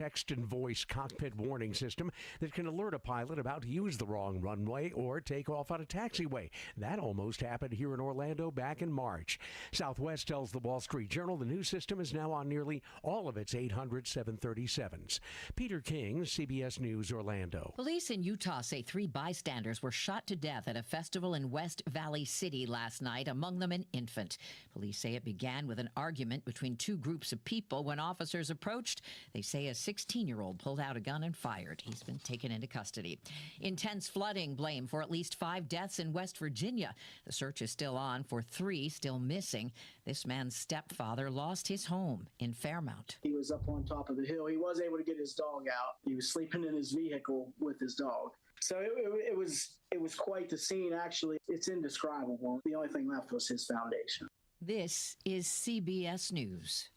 text and voice cockpit warning system that can alert a pilot about to use the wrong runway or take off on a taxiway. That almost happened here in Orlando back in March. Southwest tells the Wall Street Journal the new system is now on nearly all of its 800 737s. Peter King, CBS News, Orlando. Police in Utah say 3 bystanders were shot to death at a festival in West Valley City last night, among them an infant. Police say it began with an argument between 2 groups of people. When officers approached, they say a 16-year-old pulled out a gun and fired. He's been taken into custody. Intense flooding blamed for at least 5 deaths in West Virginia. The search is still on for 3 still missing. This man's stepfather lost his home in Fairmount. He was up on top of the hill. He was able to get his dog out. He was sleeping in his vehicle with his dog. So it was quite the scene, actually. It's indescribable. The only thing left was his foundation. This is CBS News.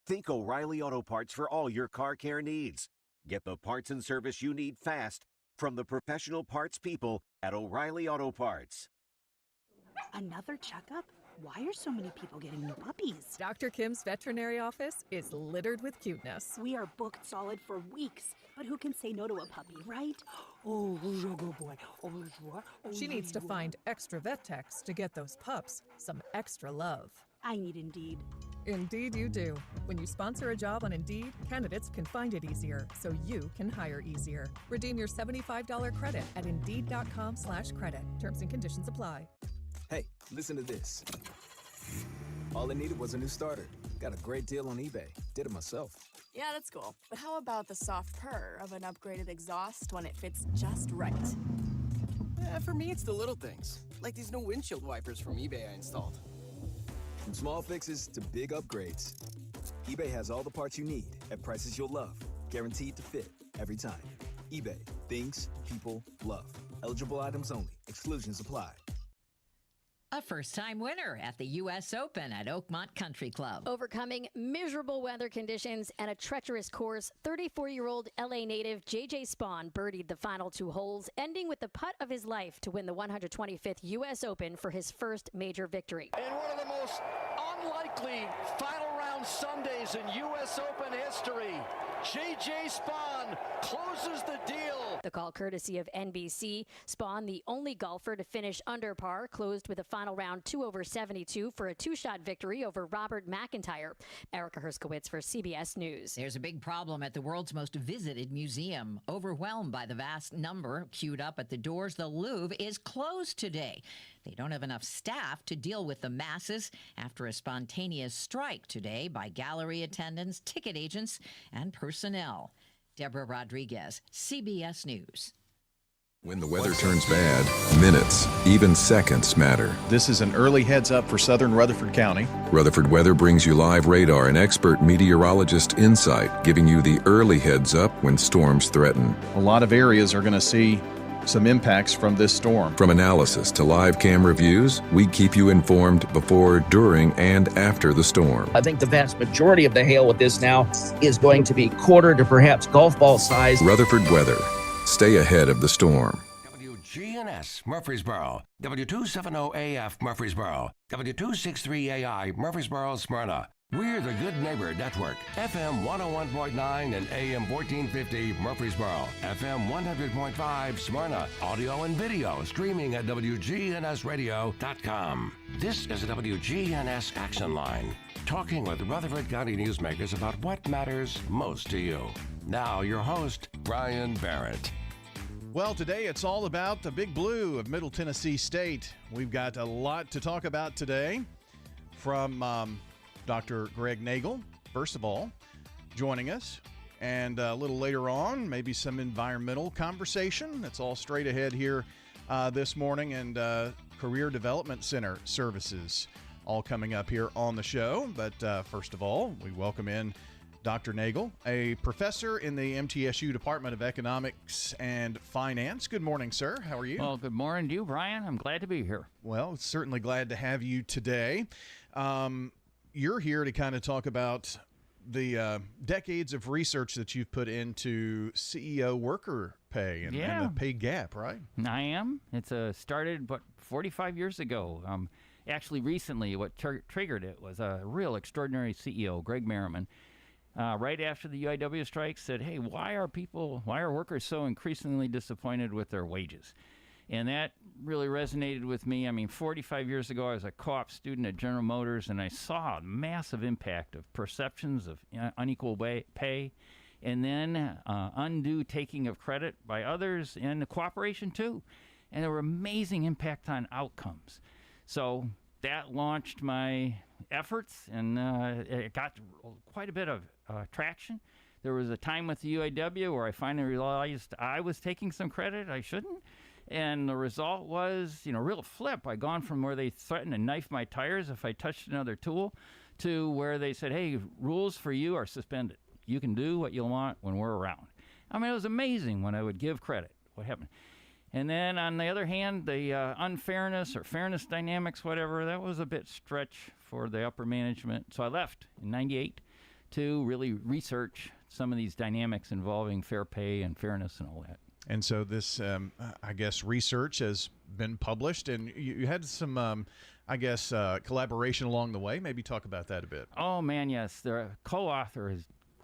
Think O'Reilly Auto Parts for all your car care needs. Get the parts and service you need fast from the professional parts people at O'Reilly Auto Parts. Another checkup? Why are so many people getting new puppies? Dr. Kim's veterinary office is littered with cuteness. We are booked solid for weeks, but who can say no to a puppy, right? Oh, who's a good boy? Oh, who's what? Oh, She needs to find extra vet techs to get those pups some extra love. I need Indeed. Indeed you do. When you sponsor a job on Indeed, candidates can find it easier, so you can hire easier. Redeem your $75 credit at Indeed.com/credit. Terms and conditions apply. Hey, listen to this. All I needed was a new starter. Got a great deal on eBay. Did it myself. Yeah, that's cool. But how about the soft purr of an upgraded exhaust when it fits just right? For me, it's the little things, like these new windshield wipers from eBay I installed. From small fixes to big upgrades, eBay has all the parts you need at prices you'll love. Guaranteed to fit every time. eBay. Things people love. Eligible items only. Exclusions apply. A first-time winner at the U.S. Open at Oakmont Country Club. Overcoming miserable weather conditions and a treacherous course, 34-year-old L.A. native J.J. Spawn birdied the final 2 holes, ending with the putt of his life to win the 125th U.S. Open for his first major victory. In one of the most unlikely final round Sundays in U.S. Open history, J.J. Spawn closes the deal. The call courtesy of NBC. Spawn, the only golfer to finish under par, closed with a final round 2 over 72 for a 2-shot victory over Robert McIntyre. Erica Herskowitz for CBS News. There's a big problem at the world's most visited museum. Overwhelmed by the vast number queued up at the doors, the Louvre is closed today. They don't have enough staff to deal with the masses after a spontaneous strike today by gallery attendants, ticket agents, and personnel. Deborah Rodriguez, CBS News. When the weather turns bad, minutes, even seconds matter. This is an early heads up for southern Rutherford County. Rutherford Weather brings you live radar and expert meteorologist insight, giving you the early heads up when storms threaten. A lot of areas are going to see some impacts from this storm. From analysis to live camera views, we keep you informed before, during, and after the storm. I think the vast majority of the hail with this now is going to be quarter to perhaps golf ball size. Rutherford Weather. Stay ahead of the storm. WGNS Murfreesboro, W270AF Murfreesboro, W263AI Murfreesboro, Smyrna. We're the Good Neighbor Network, FM 101.9 and AM 1450 Murfreesboro, FM 100.5 Smyrna, audio and video streaming at wgnsradio.com. This is the WGNS Action Line, talking with Rutherford County newsmakers about what matters most to you. Now your host, Brian Barrett. Well, today it's all about the Big Blue of Middle Tennessee State. We've got a lot to talk about today from Dr. Greg Nagel, first of all, joining us. And a little later on, maybe some environmental conversation. That's all straight ahead here this morning. And Career Development Center services all coming up here on the show. But first of all, we welcome in Dr. Nagel, a professor in the MTSU Department of Economics and Finance. Good morning, sir. How are you? Well, good morning to you, Brian. I'm glad to be here. Well, certainly glad to have you today. You're here to kind of talk about the decades of research that you've put into CEO worker pay and the pay gap, right? I am. It's started, 45 years ago. Actually, recently, what triggered it was a real extraordinary CEO, Greg Merriman. right after the UIW strike, said, hey, why are workers so increasingly disappointed with their wages? And that really resonated with me. I mean, 45 years ago, I was a co-op student at General Motors, and I saw a massive impact of perceptions of unequal pay, and then undue taking of credit by others, and the cooperation too. And there were amazing impact on outcomes. So that launched my efforts, and it got quite a bit of traction. There was a time with the UIW where I finally realized I was taking some credit I shouldn't. And the result was, real flip. I gone from where they threatened to knife my tires if I touched another tool to where they said, hey, rules for you are suspended. You can do what you want when we're around. I mean, it was amazing when I would give credit, what happened. And then on the other hand, the unfairness or fairness dynamics, whatever, that was a bit stretch for the upper management. So I left in 98 to really research some of these dynamics involving fair pay and fairness and all that. And so this, I guess, research has been published, and you had some, collaboration along the way. Maybe talk about that a bit. Oh, man, yes. The co-author is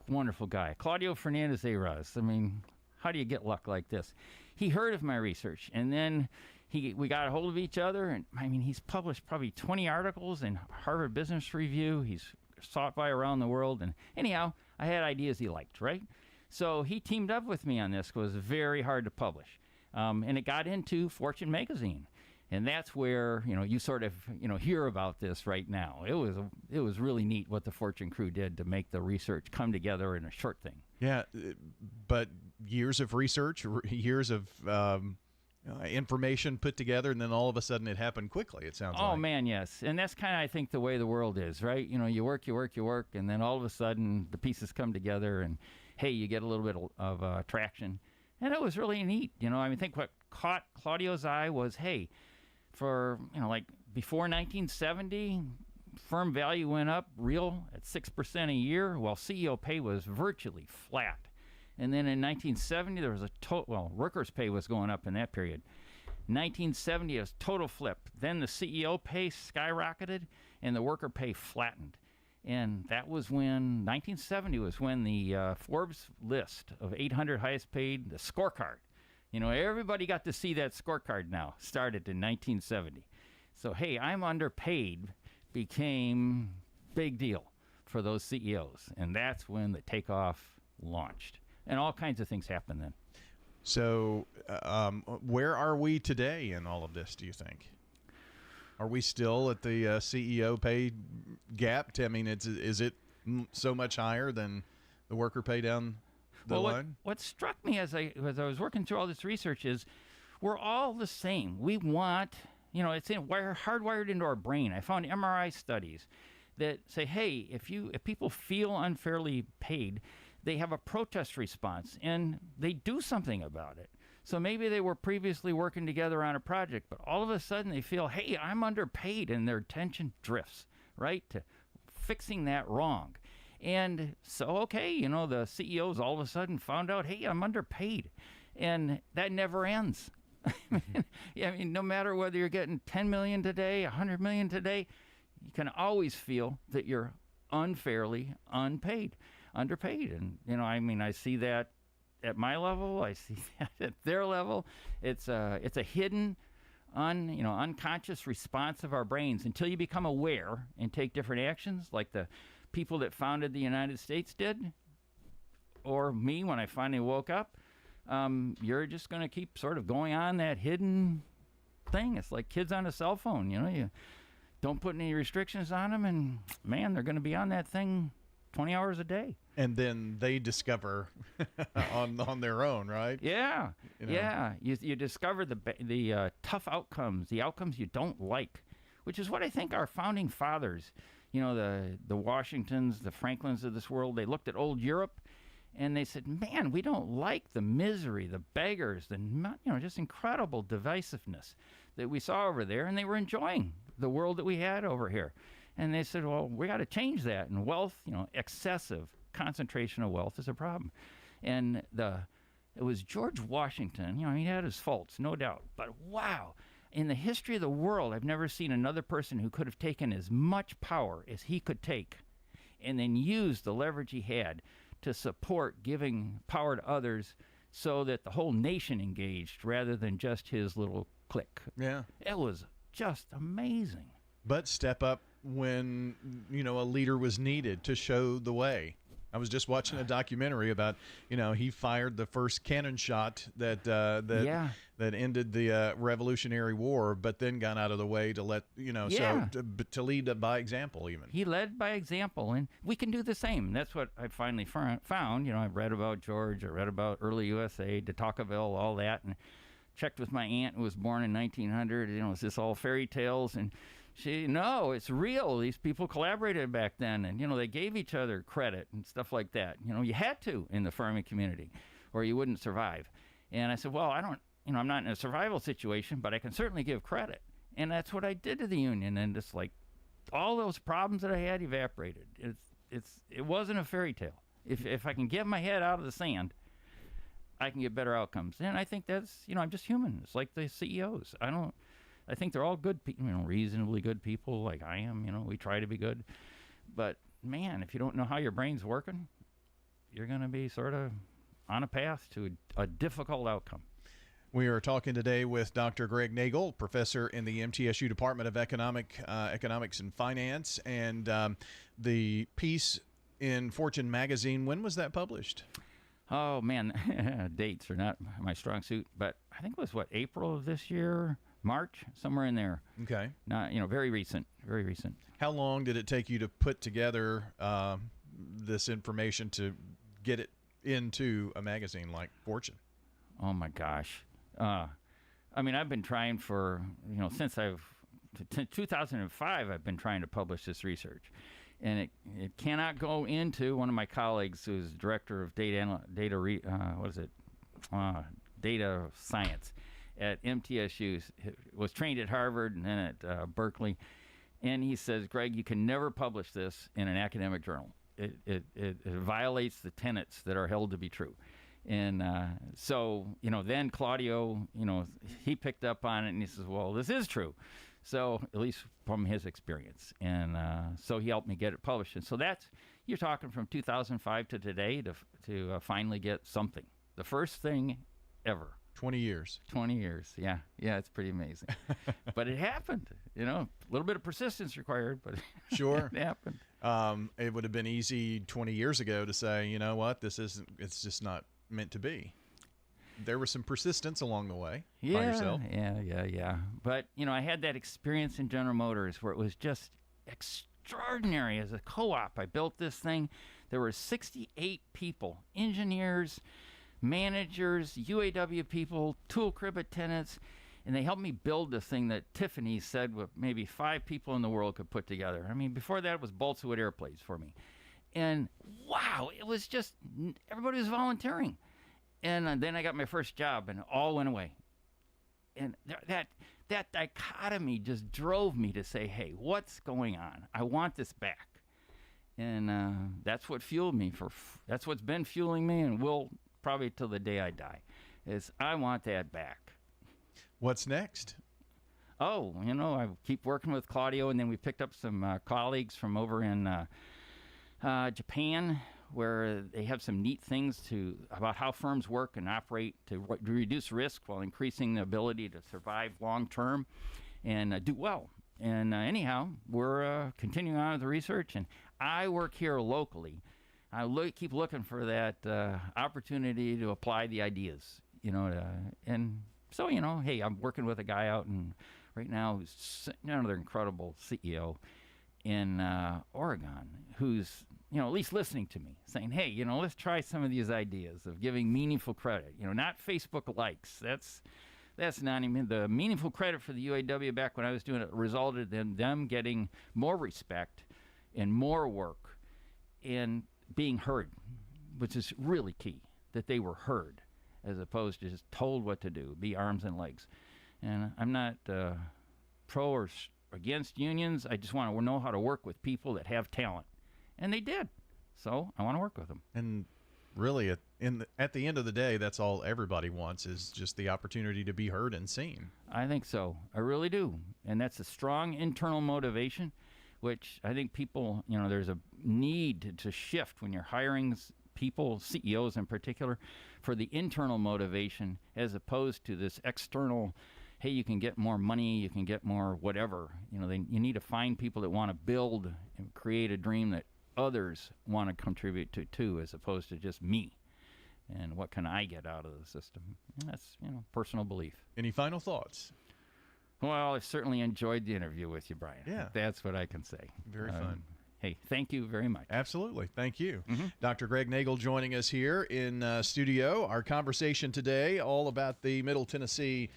a wonderful guy, Claudio Fernandez-Ayraz. I mean, how do you get luck like this? He heard of my research, and then we got a hold of each other, and, I mean, he's published probably 20 articles in Harvard Business Review. He's sought by around the world, and anyhow, I had ideas he liked, right? So he teamed up with me on this. It was very hard to publish. And it got into Fortune magazine. And that's where, you sort of, hear about this right now. It was really neat what the Fortune crew did to make the research come together in a short thing. Yeah, but years of research, years of information put together, and then all of a sudden it happened quickly, it sounds like. Oh, man, yes. And that's kind of, I think, the way the world is, right? You work, and then all of a sudden the pieces come together, and hey, you get a little bit of traction. And it was really neat. I think what caught Claudio's eye was, hey, for, before 1970, firm value went up real at 6% a year, while CEO pay was virtually flat. And then in 1970, there was workers' pay was going up in that period. 1970, it was total flip. Then the CEO pay skyrocketed, and the worker pay flattened. And that was 1970 was when the Forbes list of 800 highest paid, the scorecard. Everybody got to see that scorecard now, started in 1970. So, hey, I'm underpaid became big deal for those CEOs. And that's when the takeoff launched. And all kinds of things happened then. So where are we today in all of this, do you think? Are we still at the CEO pay gap? I mean, is it so much higher than the worker pay down the line? What struck me as I was working through all this research is we're all the same. We want, it's hardwired into our brain. I found MRI studies that say, hey, if people feel unfairly paid, they have a protest response and they do something about it. So maybe they were previously working together on a project, but all of a sudden they feel, hey, I'm underpaid, and their attention drifts, right, to fixing that wrong. And so, okay, the CEOs all of a sudden found out, hey, I'm underpaid. And that never ends. No matter whether you're getting 10 million today, 100 million today, you can always feel that you're unfairly underpaid. And, I see that at my level, I see that at their level. It's a hidden, unconscious response of our brains until you become aware and take different actions, like the people that founded the United States did, or me when I finally woke up. You're just going to keep sort of going on that hidden thing. It's like kids on a cell phone. You don't put any restrictions on them, and man, they're going to be on that thing 20 hours a day. And then they discover on their own, right? Yeah, yeah. You discover the tough outcomes, the outcomes you don't like, which is what I think our founding fathers, the Washingtons, the Franklins of this world, they looked at old Europe, and they said, man, we don't like the misery, the beggars, the just incredible divisiveness that we saw over there, and they were enjoying the world that we had over here. And they said, well, we got to change that. And wealth, excessive concentration of wealth is a problem. And it was George Washington. He had his faults, no doubt. But wow, in the history of the world, I've never seen another person who could have taken as much power as he could take and then used the leverage he had to support giving power to others so that the whole nation engaged rather than just his little clique. Yeah. It was just amazing. But step up when, a leader was needed to show the way. I was just watching a documentary about, he fired the first cannon shot that ended the Revolutionary War, but then got out of the way to let, to lead by example even. He led by example, and we can do the same. That's what I finally found. I've read about George, I read about early USA, de Tocqueville, all that, and checked with my aunt who was born in 1900. Is this all fairy tales? And no, it's real. These people collaborated back then, and they gave each other credit and stuff like that. You had to in the farming community, or you wouldn't survive. And I said, well, I don't, I'm not in a survival situation, but I can certainly give credit. And that's what I did to the union, and just like all those problems that I had evaporated. It wasn't a fairy tale. If I can get my head out of the sand, I can get better outcomes. And I think that's, I'm just human. It's like the CEOs. I think they're all good people, reasonably good people like I am. We try to be good. But, man, if you don't know how your brain's working, you're going to be sort of on a path to a difficult outcome. We are talking today with Dr. Greg Nagel, professor in the MTSU Department of Economics and Finance. And the piece in Fortune magazine, when was that published? Oh, man, dates are not my strong suit. But I think it was, April of this year? March, somewhere in there. Okay. Not, very recent. How long did it take you to put together this information to get it into a magazine like Fortune? Oh my gosh. I've been trying for, since 2005, I've been trying to publish this research. And it cannot go into one of my colleagues who's director of data science at MTSU, was trained at Harvard and then at Berkeley, and he says, Greg, you can never publish this in an academic journal. It violates the tenets that are held to be true. And so, then Claudio, he picked up on it and he says, well, this is true. So, at least from his experience. And so he helped me get it published. And so you're talking from 2005 to today to finally get something. The first thing ever. 20 years. 20 years, yeah. Yeah, it's pretty amazing. But it happened, a little bit of persistence required, but sure. It happened. It would have been easy 20 years ago to say, you know what, it's just not meant to be. There was some persistence along the way by yourself. Yeah. But, I had that experience in General Motors where it was just extraordinary. As a co-op, I built this thing. There were 68 people, engineers, managers, UAW people, tool crib attendants, and they helped me build this thing that Tiffany said maybe 5 people in the world could put together. Before that, it was balsa wood airplanes for me. And wow, it was just, everybody was volunteering. And then I got my first job, and it all went away. And that dichotomy just drove me to say, hey, what's going on? I want this back. And that's what fueled me. That's what's been fueling me and will probably till the day I die, is I want that back. What's next? Oh, I keep working with Claudio, and then we picked up some colleagues from over in Japan, where they have some neat things about how firms work and operate to reduce risk while increasing the ability to survive long term and do well. And anyhow, we're continuing on with the research, and I work here locally. I keep looking for that opportunity to apply the ideas, and so, hey, I'm working with a guy out right now who's another incredible CEO in Oregon who's, at least listening to me, saying, hey, let's try some of these ideas of giving meaningful credit, not Facebook likes. That's not even the meaningful credit for the UAW back when I was doing it resulted in them getting more respect and more work and being heard, which is really key, that they were heard as opposed to just told what to do, be arms and legs. And I'm not pro or against unions. I just want to know how to work with people that have talent. And they did. So I want to work with them. And really, at the end of the day, that's all everybody wants, is just the opportunity to be heard and seen. I think so. I really do. And that's a strong internal motivation. which I think people, there's a need to shift when you're hiring people, CEOs in particular, for the internal motivation as opposed to this external, hey, you can get more money, you can get more whatever. You need to find people that want to build and create a dream that others want to contribute to too, as opposed to just me. And what can I get out of the system? And that's, personal belief. Any final thoughts? Well, I've certainly enjoyed the interview with you, Brian. Yeah. That's what I can say. Very fun. Hey, thank you very much. Absolutely. Thank you. Dr. Greg Nagel joining us here in studio. Our conversation today all about the Middle Tennessee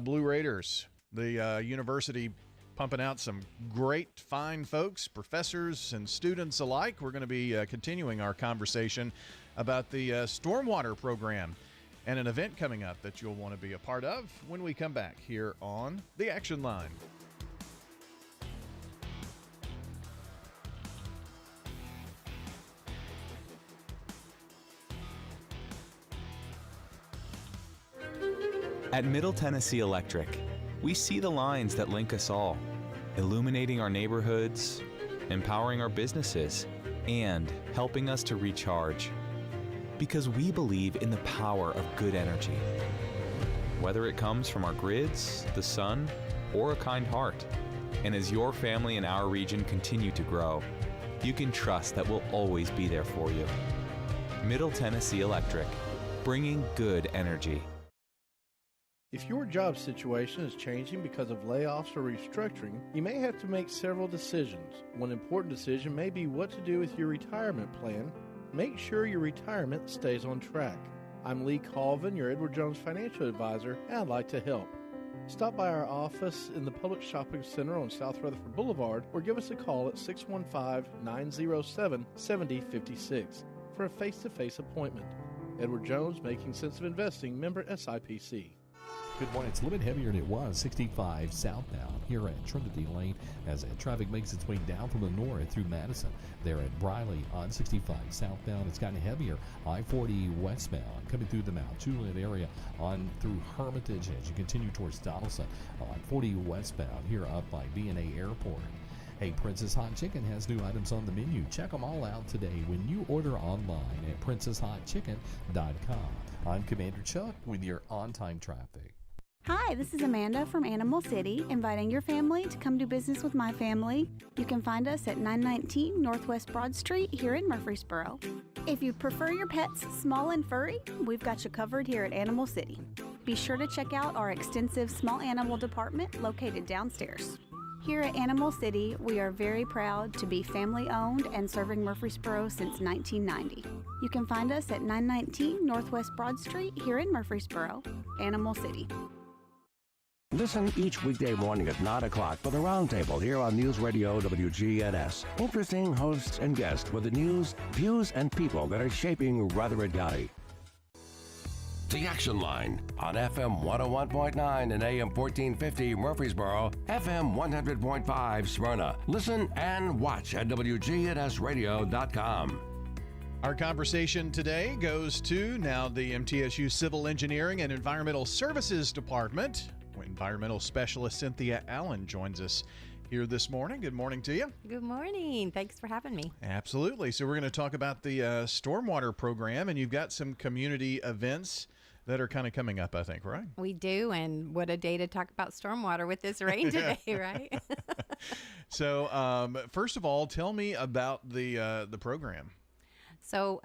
Blue Raiders, the university pumping out some great, fine folks, professors and students alike. We're going to be continuing our conversation about the stormwater program and an event coming up that you'll want to be a part of when we come back here on The Action Line. At Middle Tennessee Electric, we see the lines that link us all, illuminating our neighborhoods, empowering our businesses, and helping us to recharge. Because we believe in the power of good energy. Whether it comes from our grids, the sun, or a kind heart. And as your family and our region continue to grow, you can trust that we'll always be there for you. Middle Tennessee Electric, bringing good energy. If your job situation is changing because of layoffs or restructuring, you may have to make several decisions. One important decision may be what to do with your retirement plan. Make sure your retirement stays on track. I'm Lee Colvin, your Edward Jones financial advisor, and I'd like to help. Stop by our office in the Public Shopping Center on South Rutherford Boulevard or give us a call at 615-907-7056 for a face-to-face appointment. Edward Jones, Making Sense of Investing, member SIPC. Good morning. It's a little bit heavier than it was, 65 southbound here at Trinity Lane as traffic makes its way down from the north through Madison. There at Briley on 65 southbound, it's gotten heavier. I-40 westbound coming through the Mount Juliet area on through Hermitage as you continue towards Donaldson. On 40 westbound here up by B&A Airport. Hey, Princess Hot Chicken has new items on the menu. Check them all out today when you order online at princesshotchicken.com. I'm Commander Chuck with your on-time traffic. Hi, this is Amanda from Animal City, inviting your family to come do business with my family. You can find us at 919 Northwest Broad Street here in Murfreesboro. If you prefer your pets small and furry, we've got you covered here at Animal City. Be sure to check out our extensive small animal department located downstairs. Here at Animal City, we are very proud to be family-owned and serving Murfreesboro since 1990. You can find us at 919 Northwest Broad Street here in Murfreesboro, Animal City. Listen each weekday morning at 9 o'clock for the Roundtable here on News Radio WGNS. Interesting hosts and guests with the news, views, and people that are shaping Rutherford County. The Action Line on FM 101.9 and AM 1450 Murfreesboro, FM 100.5 Smyrna. Listen and watch at wgnsradio.com. Our conversation today goes to now the MTSU Civil Engineering and Environmental Services Department. Environmental Specialist Cynthia Allen joins us here this morning. Good morning to you. Good morning. Thanks for having me. Absolutely. So we're going to talk about the stormwater program, and you've got some community events that are kind of coming up, I think, right? We do, and what a day to talk about stormwater with this rain today, right? So first of all, tell me about the program. So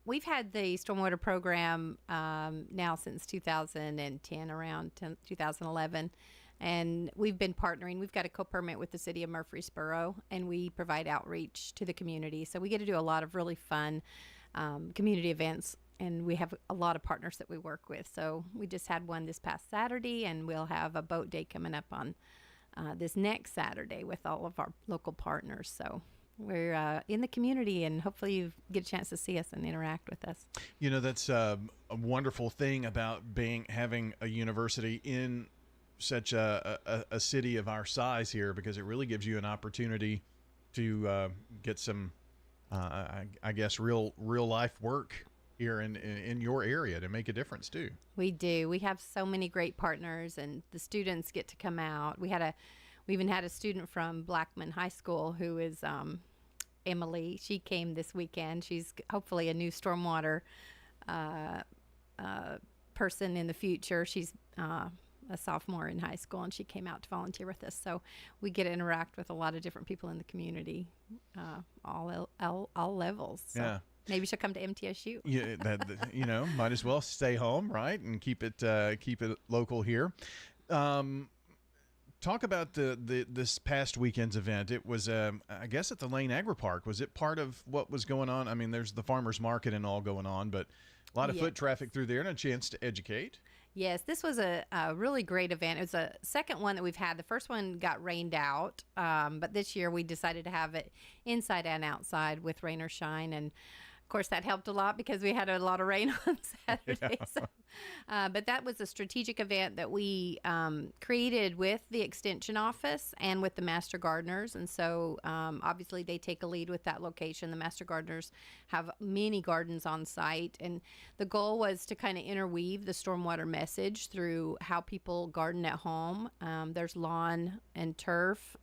we've had the stormwater program now since 2010, around 2011, and we've been partnering. We've got a co-permit with the city of Murfreesboro, and we provide outreach to the community. So we get to do a lot of really fun community events, and we have a lot of partners that we work with. So we just had one this past Saturday, and we'll have a boat day coming up on this next Saturday with all of our local partners. So we're in the community, and hopefully you get a chance to see us and interact with us. You know, that's a wonderful thing about having a university in such a city of our size here, because it really gives you an opportunity to get some, I guess, real life work here in your area to make a difference too. We do. We have so many great partners, and the students get to come out. We We even had a student from Blackman High School who is Emily. She came this weekend. She's hopefully a new stormwater person in the future. She's a sophomore in high school, and she came out to volunteer with us. So we get to interact with a lot of different people in the community, all levels. So Yeah. maybe she'll come to MTSU. Yeah, might as well stay home, right, and keep it local here. Talk about this past weekend's event. It was, I guess, at the Lane Agri Park. Was it part of what was going on? I mean, there's the farmers market and all going on, but a lot of foot traffic through there and a chance to educate. Yes, this was a really great event. It was a second one that we've had. The first one got rained out, but this year we decided to have it inside and outside with rain or shine. And, of course, that helped a lot because we had a lot of rain on Saturday. Yeah. So, but that was a strategic event that we created with the Extension Office and with the Master Gardeners. And so, obviously, they take a lead with that location. The Master Gardeners have many gardens on site. And the goal was to kind of interweave the stormwater message through how people garden at home. There's lawn and turf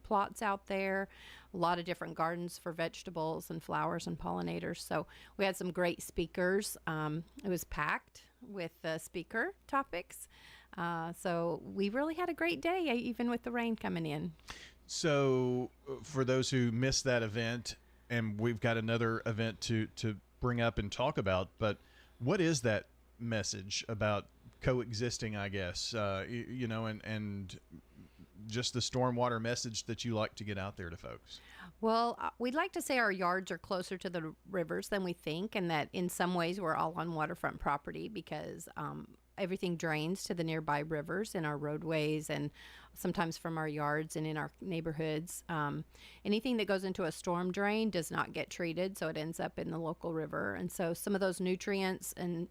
plots out there, a lot of different gardens for vegetables and flowers and pollinators. So we had some great speakers. It was packed with speaker topics. So we really had a great day, even with the rain coming in. So for those who missed that event, and we've got another event to bring up and talk about, but what is that message about coexisting, I guess, and just the stormwater message that you like to get out there to folks? Well, we'd like to say our yards are closer to the rivers than we think, and that in some ways we're all on waterfront property because everything drains to the nearby rivers in our roadways and sometimes from our yards and in our neighborhoods. Anything that goes into a storm drain does not get treated, so it ends up in the local river. And so some of those nutrients and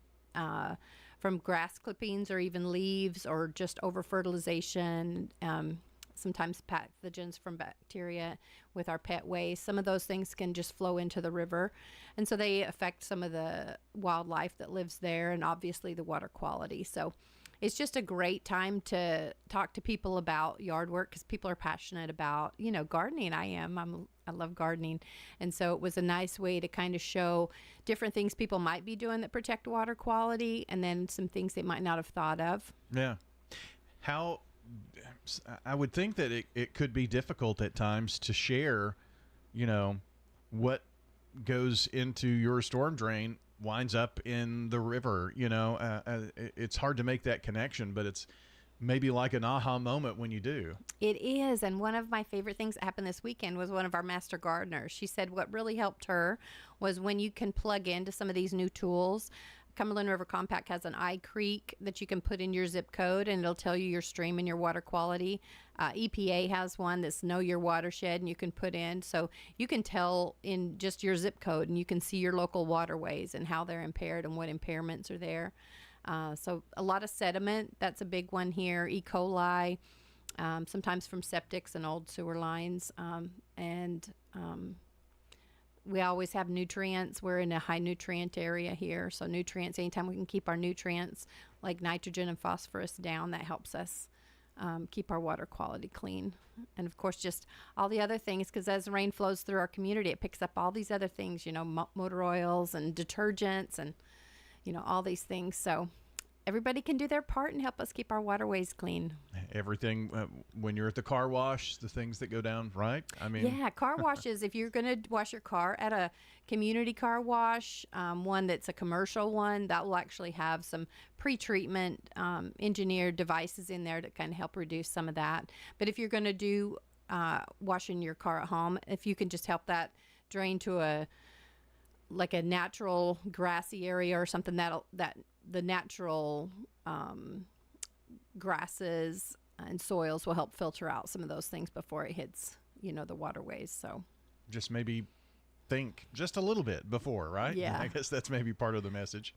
from grass clippings or even leaves or just over fertilization, sometimes pathogens from bacteria with our pet waste. Some of those things can just flow into the river. And so they affect some of the wildlife that lives there and obviously the water quality. So it's just a great time to talk to people about yard work because people are passionate about, gardening. I love gardening. And so it was a nice way to kind of show different things people might be doing that protect water quality and then some things they might not have thought of. Yeah. I would think that it could be difficult at times to share, what goes into your storm drain winds up in the river. It's hard to make that connection, but it's maybe like an aha moment when you do. It is. And one of my favorite things that happened this weekend was one of our master gardeners. She said what really helped her was when you can plug into some of these new tools. Cumberland River Compact has an iCreek that you can put in your zip code and it'll tell you your stream and your water quality. EPA has one that's Know Your Watershed and you can put in. So you can tell in just your zip code and you can see your local waterways and how they're impaired and what impairments are there. So a lot of sediment, that's a big one here. E. coli, sometimes from septics and old sewer lines. We always have nutrients. We're in a high nutrient area here. So nutrients, anytime we can keep our nutrients like nitrogen and phosphorus down, that helps us keep our water quality clean. And of course, just all the other things, because as rain flows through our community, it picks up all these other things, motor oils and detergents and, all these things. So everybody can do their part and help us keep our waterways clean. Everything, when you're at the car wash, the things that go down, right? Yeah, car washes, if you're going to wash your car at a community car wash, one that's a commercial one, that will actually have some pre-treatment engineered devices in there that kind of help reduce some of that. But if you're going to do washing your car at home, if you can just help that drain to a natural grassy area or something that the natural grasses and soils will help filter out some of those things before it hits, the waterways. So just maybe think just a little bit before, right? Yeah. I guess that's maybe part of the message.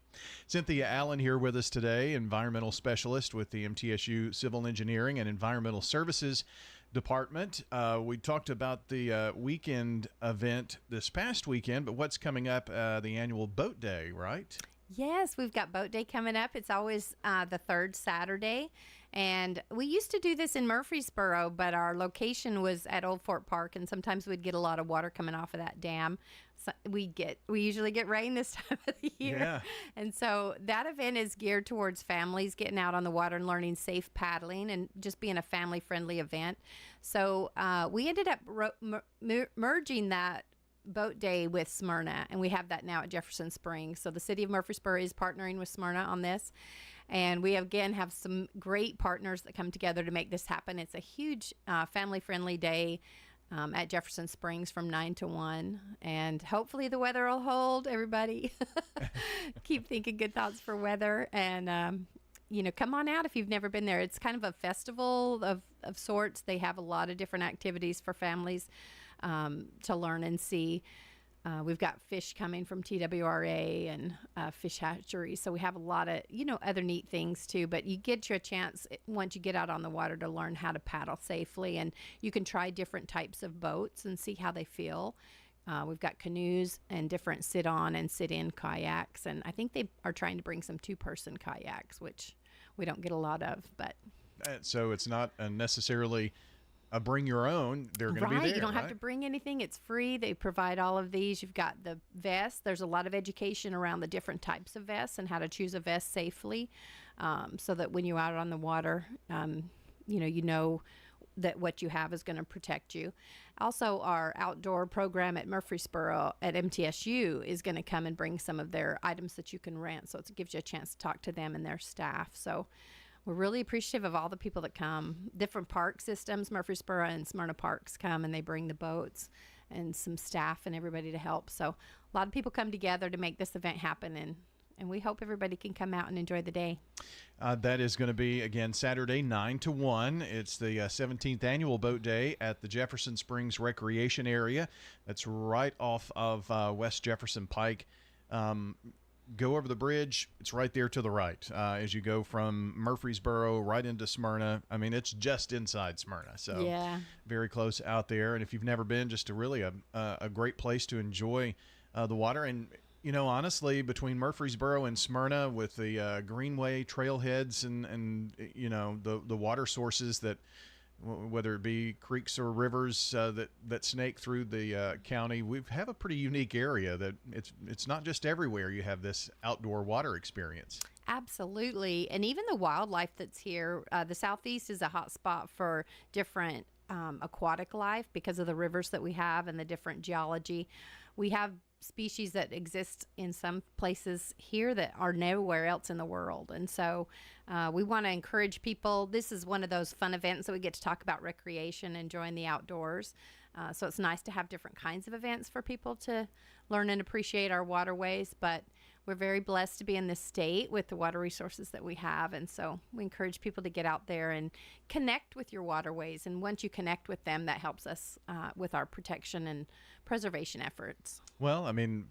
Cynthia Allen here with us today, environmental specialist with the MTSU Civil Engineering and Environmental Services Department. We talked about the weekend event this past weekend, but what's coming up, the annual boat day, right? Yes, we've got boat day coming up. It's always the third Saturday. And we used to do this in Murfreesboro, but our location was at Old Fort Park, and sometimes we'd get a lot of water coming off of that dam. So we usually get rain this time of the year. Yeah. And so that event is geared towards families getting out on the water and learning safe paddling and just being a family-friendly event. So we ended up merging that boat day with Smyrna, and we have that now at Jefferson Springs. So the city of Murfreesboro is partnering with Smyrna on this, and we again have some great partners that come together to make this happen. It's a huge family-friendly day at Jefferson Springs from 9 to 1, and hopefully the weather will hold. Everybody keep thinking good thoughts for weather, and come on out if you've never been there. It's kind of a festival of sorts. They have a lot of different activities for families to learn and see. We've got fish coming from TWRA and fish hatcheries. So we have a lot of, other neat things too. But you get your chance once you get out on the water to learn how to paddle safely. And you can try different types of boats and see how they feel. We've got canoes and different sit-on and sit-in kayaks. And I think they are trying to bring some two-person kayaks, which we don't get a lot of. But so it's not necessarily bring your own. They're going to be there. You don't have to bring anything. It's free. They provide all of these. You've got the vests. There's a lot of education around the different types of vests and how to choose a vest safely, so that when you're out on the water, you know that what you have is going to protect you. Also, our outdoor program at Murfreesboro at MTSU is going to come and bring some of their items that you can rent. So it gives you a chance to talk to them and their staff. So we're really appreciative of all the people that come. Different park systems, Murfreesboro and Smyrna Parks come, and they bring the boats and some staff and everybody to help. So a lot of people come together to make this event happen, and we hope everybody can come out and enjoy the day. That is going to be, again, Saturday, 9 to 1. It's the 17th annual boat day at the Jefferson Springs Recreation Area. That's right off of West Jefferson Pike. Go over the bridge. It's right there to the right as you go from Murfreesboro right into Smyrna. I mean, it's just inside Smyrna, so yeah, very close out there. And if you've never been, just a great place to enjoy the water. And honestly, between Murfreesboro and Smyrna, with the Greenway trailheads and the water sources that, whether it be creeks or rivers that snake through the county, we have a pretty unique area that it's not just everywhere you have this outdoor water experience. Absolutely. And even the wildlife that's here, the Southeast is a hot spot for different aquatic life because of the rivers that we have and the different geology. We have species that exist in some places here that are nowhere else in the world. And so we want to encourage people. This is one of those fun events that we get to talk about recreation, enjoying the outdoors. So it's nice to have different kinds of events for people to learn and appreciate our waterways. But we're very blessed to be in this state with the water resources that we have. And so we encourage people to get out there and connect with your waterways. And once you connect with them, that helps us with our protection and preservation efforts. Well, I mean,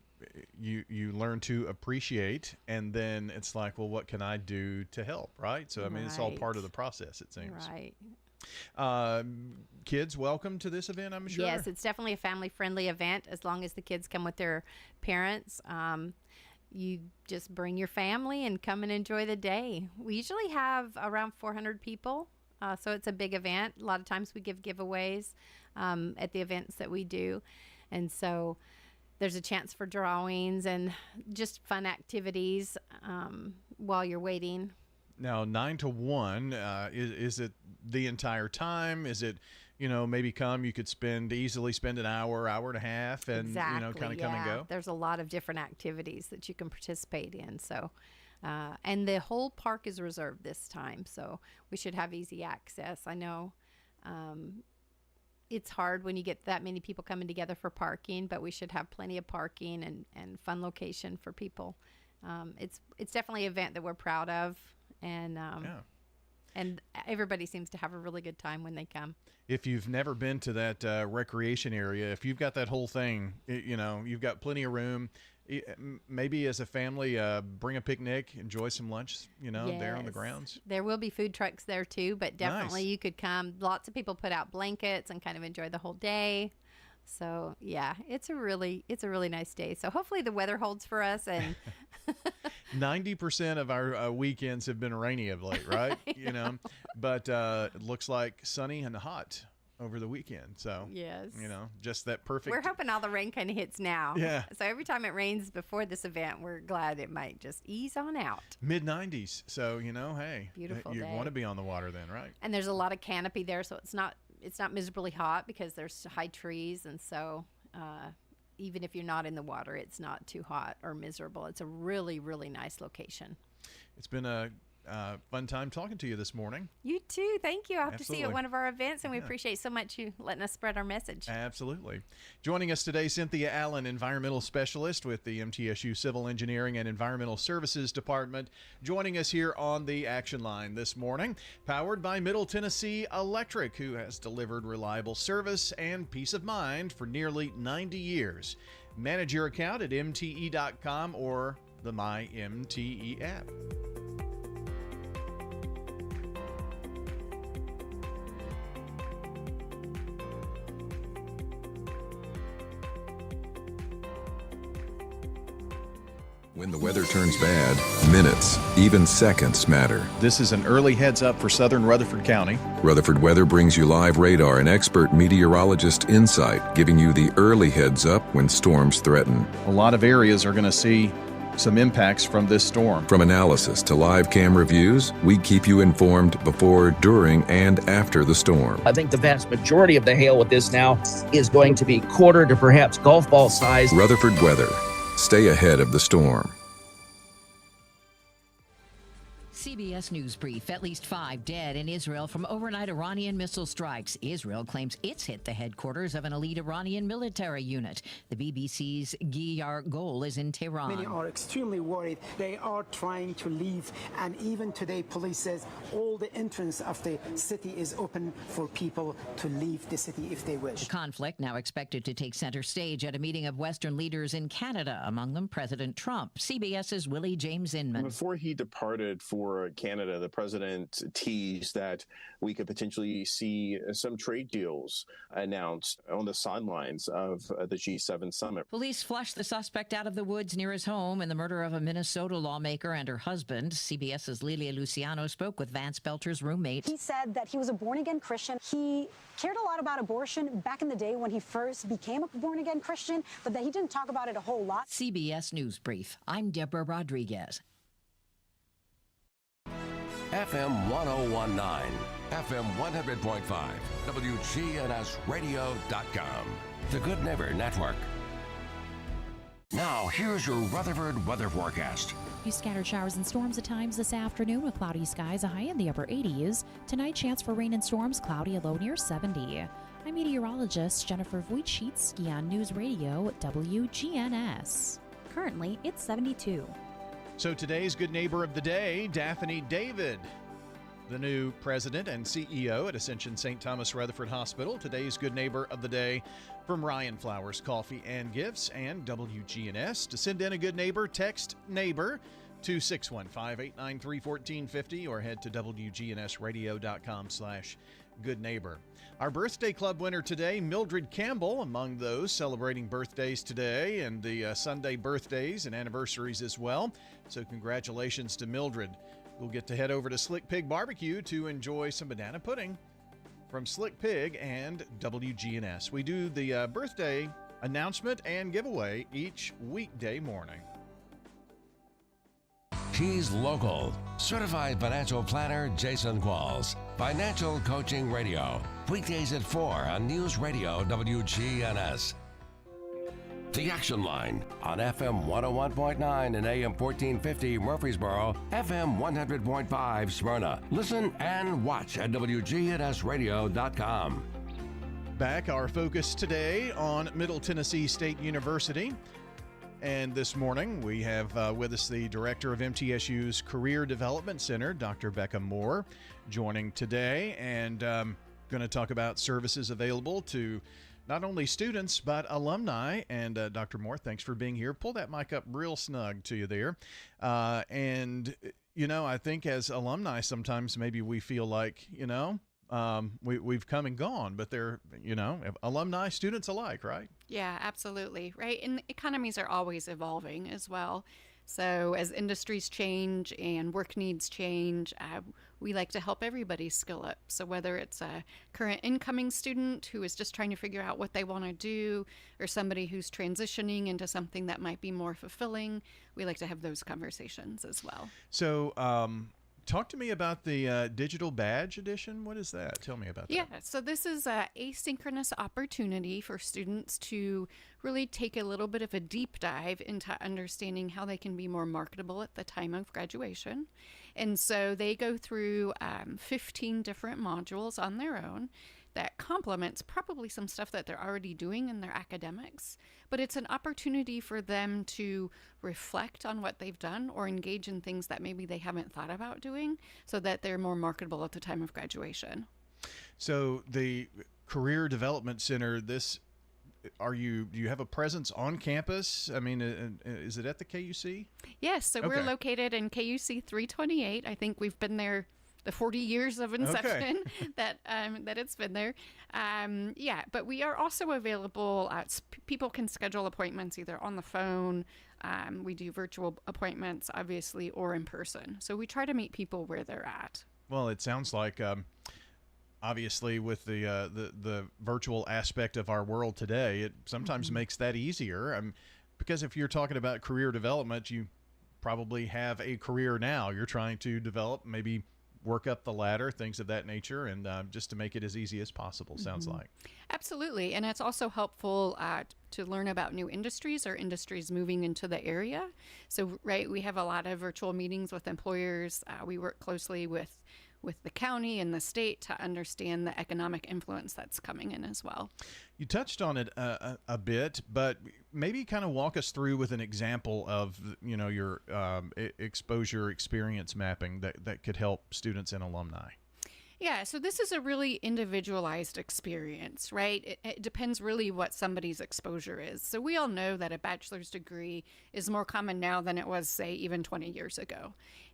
you learn to appreciate, and then it's like, well, what can I do to help, right? So, I mean, it's all part of the process, it seems. Right. Kids, welcome to this event, I'm sure. Yes, it's definitely a family-friendly event as long as the kids come with their parents. You just bring your family and come and enjoy the day. We usually have around 400 people, so it's a big event. A lot of times we give giveaways at the events that we do. And so there's a chance for drawings and just fun activities while you're waiting. Now, 9 to 1, is it the entire time? Is it, maybe you could easily spend an hour and a half and, exactly, kind of come and go? There's a lot of different activities that you can participate in. So, and the whole park is reserved this time, so we should have easy access. I know it's hard when you get that many people coming together for parking, but we should have plenty of parking and fun location for people. It's definitely an event that we're proud of, and and everybody seems to have a really good time when they come. If you've never been to that recreation area, if you've got that whole thing, you've got plenty of room. Maybe as a family, bring a picnic, enjoy some lunch, there on the grounds. There will be food trucks there too, but definitely you could come. Lots of people put out blankets and kind of enjoy the whole day. So yeah, it's a really nice day. So hopefully the weather holds for us. And 90% of our weekends have been rainy of late, right? But it looks like sunny and hot over the weekend. So, yes, just that perfect. We're hoping all the rain kind of hits now. Yeah. So every time it rains before this event, we're glad it might just ease on out. Mid-90s. So, hey, Beautiful you day. want to be on the water then, right? And there's a lot of canopy there, so it's not miserably hot because there's high trees, and so even if you're not in the water, it's not too hot or miserable. It's a really, really nice location. It's been a fun time talking to you this morning. You too. Thank you. I hope to see you at Absolutely. one of our events, and we appreciate so much you letting us spread our message. Absolutely. Joining us today, Cynthia Allen, environmental specialist with the MTSU Civil Engineering and Environmental Services Department, joining us here on the Action Line this morning, powered by Middle Tennessee Electric, who has delivered reliable service and peace of mind for nearly 90 years. Manage your account at mte.com or the MyMTE app. When the weather turns bad, minutes, even seconds matter. This is an early heads up for southern Rutherford County. Rutherford Weather brings you live radar and expert meteorologist insight, giving you the early heads up when storms threaten. A lot of areas are going to see some impacts from this storm. From analysis to live camera views, we keep you informed before, during, and after the storm. I think the vast majority of the hail with this now is going to be quarter to perhaps golf ball size. Rutherford Weather. Stay ahead of the storm. CBS News Brief. At least 5 dead in Israel from overnight Iranian missile strikes. Israel claims it's hit the headquarters of an elite Iranian military unit. The BBC's Giyar Gol is in Tehran. Many are extremely worried. They are trying to leave. And even today, police says all the entrance of the city is open for people to leave the city if they wish. The conflict now expected to take center stage at a meeting of Western leaders in Canada, among them President Trump. CBS's Willie James Inman. Before he departed for Canada, the president teased that we could potentially see some trade deals announced on the sidelines of the G7 summit. Police flushed the suspect out of the woods near his home in the murder of a Minnesota lawmaker and her husband. CBS's Lilia Luciano spoke with Vance Belcher's roommate. He said that he was a born-again Christian. He cared a lot about abortion back in the day when he first became a born-again Christian, but that he didn't talk about it a whole lot. CBS News Brief. I'm Deborah Rodriguez. FM 1019, FM 100.5, WGNSradio.com. The Good Neighbor Network. Now, here's your Rutherford weather forecast. Few scattered showers and storms at times this afternoon with cloudy skies, a high in the upper 80s. Tonight, chance for rain and storms, cloudy, a low near 70. I'm meteorologist Jennifer Wojcicki on News Radio WGNS. Currently, it's 72. So today's Good Neighbor of the Day, Daphne David, the new president and CEO at Ascension St. Thomas Rutherford Hospital. Today's Good Neighbor of the Day from Ryan Flowers Coffee and Gifts and WGNS. To send in a good neighbor, text NEIGHBOR to 615-893-1450 or head to wgnsradio.com/good neighbor. Our birthday club winner today, Mildred Campbell, among those celebrating birthdays today and the Sunday birthdays and anniversaries as well. So congratulations to Mildred. We'll get to head over to Slick Pig Barbecue to enjoy some banana pudding from Slick Pig and WGNS. We do the birthday announcement and giveaway each weekday morning. He's local. Certified financial planner Jason Qualls. Financial Coaching Radio. Weekdays at 4 on News Radio WGNS. The Action Line on FM 101.9 and AM 1450 Murfreesboro, FM 100.5 Smyrna. Listen and watch at WGNSradio.com. Back, our focus today on Middle Tennessee State University. And this morning, we have with us the director of MTSU's Career Development Center, Dr. Becca Moore, joining today, and going to talk about services available to not only students, but alumni. And Dr. Moore, thanks for being here. Pull that mic up real snug to you there. And, you know, I think as alumni, sometimes maybe we feel like, you know, we've come and gone, but they're, you know, alumni, students alike, right? Yeah, absolutely. Right. And economies are always evolving as well. So as industries change and work needs change, we like to help everybody skill up. So whether it's a current incoming student who is just trying to figure out what they want to do, or somebody who's transitioning into something that might be more fulfilling, we like to have those conversations as well. So talk to me about the digital badge edition. What is that? Tell me about that. Yeah, so this is an asynchronous opportunity for students to really take a little bit of a deep dive into understanding how they can be more marketable at the time of graduation. And so they go through 15 different modules on their own that complements probably some stuff that they're already doing in their academics, but it's an opportunity for them to reflect on what they've done or engage in things that maybe they haven't thought about doing so that they're more marketable at the time of graduation. So the Career Development Center, do you have a presence on campus? I mean, is it at the KUC? Yes, so we're Okay. located in KUC 328. I think we've been there the 40 years of inception that it's been there. Yeah, but we are also available. People can schedule appointments either on the phone. We do virtual appointments, obviously, or in person. So we try to meet people where they're at. Well, it sounds like obviously with the virtual aspect of our world today, it sometimes makes that easier. Because if you're talking about career development, you probably have a career now. You're trying to develop, maybe work up the ladder, things of that nature, and just to make it as easy as possible, sounds like. Absolutely. And it's also helpful to learn about new industries or industries moving into the area. So, we have a lot of virtual meetings with employers. We work closely with the county and the state to understand the economic influence that's coming in as well. You touched on it a bit, but maybe kind of walk us through with an example of your exposure experience mapping that could help students and alumni. Yeah, so this is a really individualized experience, right? It depends really what somebody's exposure is. So we all know that a bachelor's degree is more common now than it was, say, even 20 years ago.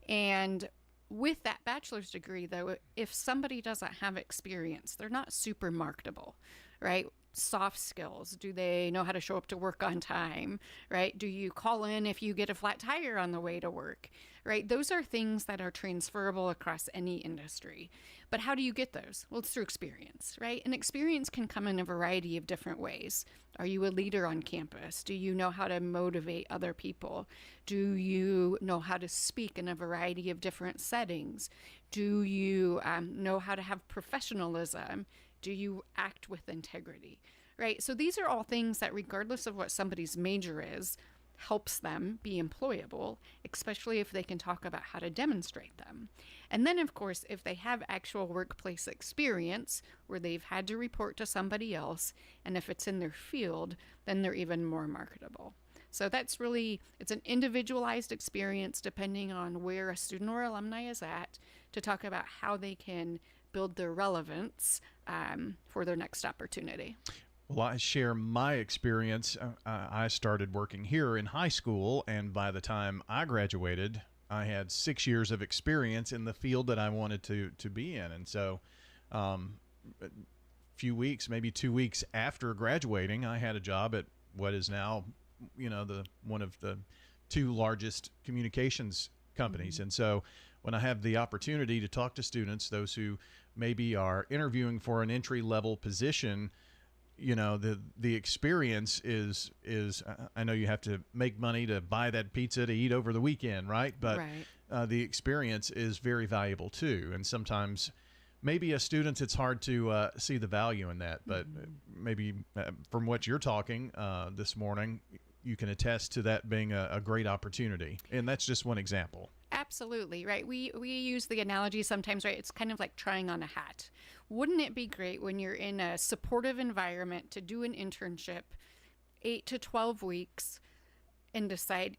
And with that bachelor's degree, though, if somebody doesn't have experience, they're not super marketable, right? Soft skills. Do they know how to show up to work on time, right? Do you call in if you get a flat tire on the way to work, right? Those are things that are transferable across any industry. But how do you get those? Well, it's through experience, right? And experience can come in a variety of different ways. Are you a leader on campus? Do you know how to motivate other people? Do you know how to speak in a variety of different settings? Do you know how to have professionalism? Do you act with integrity, right? So these are all things that, regardless of what somebody's major is, helps them be employable, especially if they can talk about how to demonstrate them. And then, of course, if they have actual workplace experience where they've had to report to somebody else, and if it's in their field, then they're even more marketable. So that's really, it's an individualized experience depending on where a student or alumni is at, to talk about how they can build their relevance for their next opportunity. Well, I share my experience. I started working here in high school, and by the time I graduated, I had 6 years of experience in the field that I wanted to be in. And so a few weeks, maybe 2 weeks after graduating, I had a job at what is now, one of the two largest communications companies. And so when I have the opportunity to talk to students, those who maybe are interviewing for an entry-level position, the experience is I know you have to make money to buy that pizza to eat over the weekend, right? But the experience is very valuable too. And sometimes maybe as students, it's hard to see the value in that. But maybe from what you're talking this morning, you can attest to that being a great opportunity. And that's just one example. Absolutely, right. We use the analogy sometimes, right? It's kind of like trying on a hat. Wouldn't it be great when you're in a supportive environment to do an internship 8 to 12 weeks and decide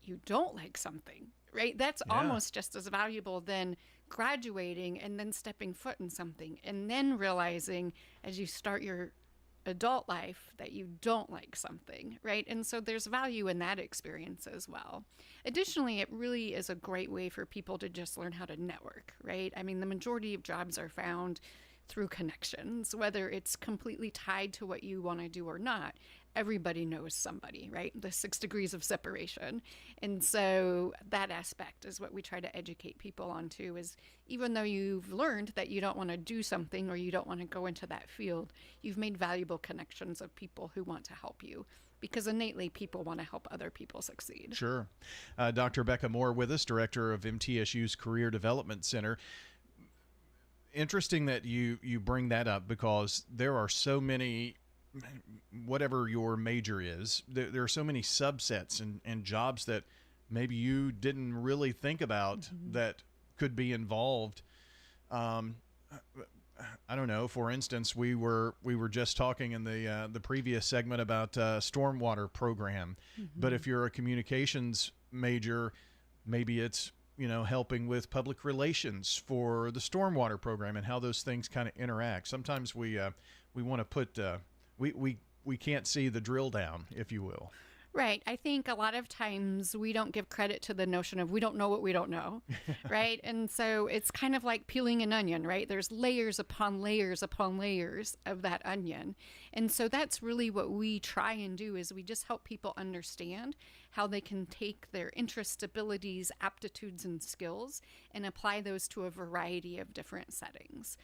you don't like something, right? That's almost just as valuable than graduating and then stepping foot in something and then realizing as you start your adult life that you don't like something, right? And so there's value in that experience as well. Additionally, it really is a great way for people to just learn how to network, right? I mean, the majority of jobs are found through connections, whether it's completely tied to what you want to do or not. everybody knows somebody, right? The 6 degrees of separation. And so that aspect is what we try to educate people onto, is even though you've learned that you don't want to do something or you don't want to go into that field, you've made valuable connections of people who want to help you, because innately people want to help other people succeed. Sure. Dr. Becca Moore with us, director of MTSU's Career Development Center. Interesting that you bring that up, because there are so many, whatever your major is, there are so many subsets and jobs that maybe you didn't really think about that could be involved. I don't know. For instance, we were just talking in the previous segment about stormwater program. But if you're a communications major, maybe it's helping with public relations for the stormwater program and how those things kind of interact. Sometimes we want to put we can't see the drill down, if you will. Right. I think a lot of times we don't give credit to the notion of we don't know what we don't know, right? And so it's kind of like peeling an onion, right? There's layers upon layers upon layers of that onion. And so that's really what we try and do, is we just help people understand how they can take their interests, abilities, aptitudes, and skills and apply those to a variety of different settings.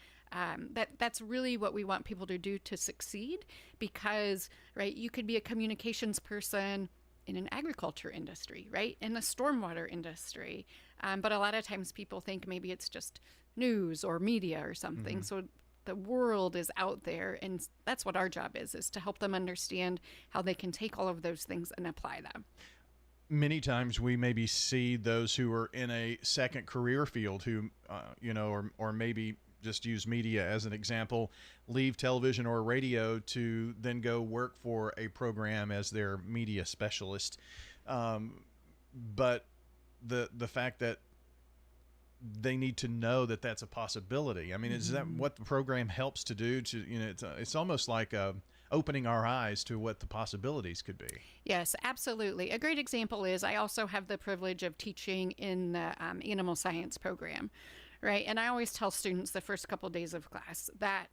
That's really what we want people to do to succeed, because, right, you could be a communications person in an agriculture industry, right, in the stormwater industry. But a lot of times people think maybe it's just news or media or something. So the world is out there, and that's what our job is to help them understand how they can take all of those things and apply them. Many times we maybe see those who are in a second career field who, or maybe just use media as an example, leave television or radio to then go work for a program as their media specialist. But the fact that they need to know that that's a possibility. I mean, is that what the program helps to do? It's almost like opening our eyes to what the possibilities could be. Yes, absolutely. A great example is I also have the privilege of teaching in the animal science program. Right. And I always tell students the first couple of days of class that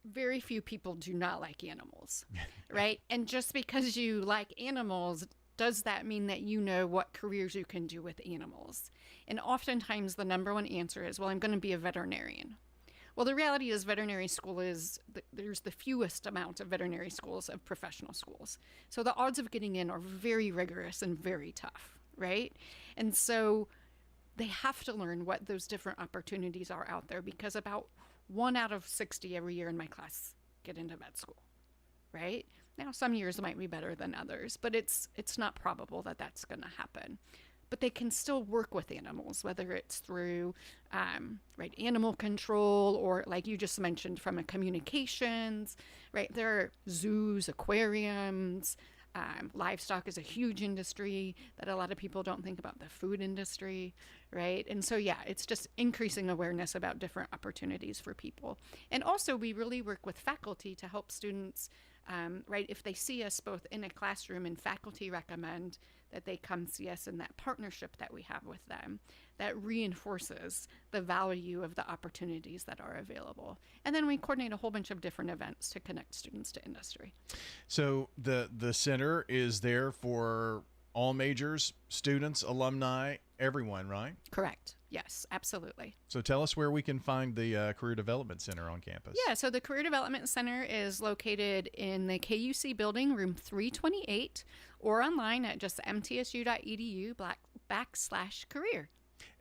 very few people do not like animals. Right. And just because you like animals, does that mean that you know what careers you can do with animals? And oftentimes the number one answer is, well, I'm going to be a veterinarian. Well, the reality is veterinary school there's the fewest amount of veterinary schools of professional schools. So the odds of getting in are very rigorous and very tough. Right. And so they have to learn what those different opportunities are out there, because about 1 out of 60 every year in my class get into vet school, right? Now, some years might be better than others, but it's not probable that that's going to happen. But they can still work with animals, whether it's through animal control, or like you just mentioned, from a communications, right? There are zoos, aquariums. Livestock is a huge industry that a lot of people don't think about, the food industry, right? And so, yeah, it's just increasing awareness about different opportunities for people. And also, we really work with faculty to help students, right? If they see us both in a classroom and faculty recommend that they come see us, in that partnership that we have with them, that reinforces the value of the opportunities that are available. And then we coordinate a whole bunch of different events to connect students to industry. So the center is there for all majors, students, alumni, everyone, right? Correct. Yes, absolutely. So tell us where we can find the Career Development Center on campus. Yeah, so the Career Development Center is located in the KUC building, room 328, or online at just mtsu.edu/career.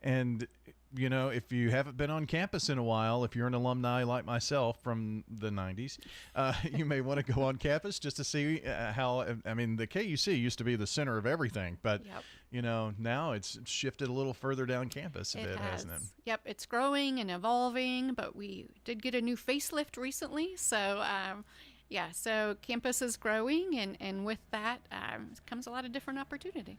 And, if you haven't been on campus in a while, if you're an alumni like myself from the 90s, you may want to go on campus just to see how, the KUC used to be the center of everything, but, now it's shifted a little further down campus a bit, hasn't it? Yep, it's growing and evolving, but we did get a new facelift recently, so so campus is growing, and with that comes a lot of different opportunity.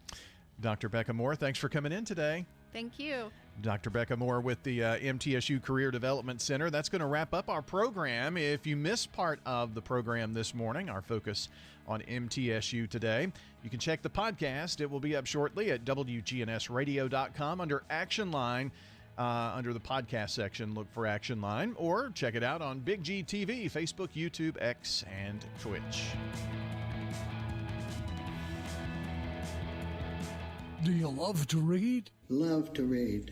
Dr. Becca Moore, thanks for coming in today. Thank you. Dr. Becca Moore with the MTSU Career Development Center. That's going to wrap up our program. If you missed part of the program this morning, our focus on MTSU today, you can check the podcast. It will be up shortly at wgnsradio.com under Action Line. Under the podcast section, look for Action Line, or check it out on Big G TV, Facebook, YouTube, X, and Twitch. Do you love to read? Love to read.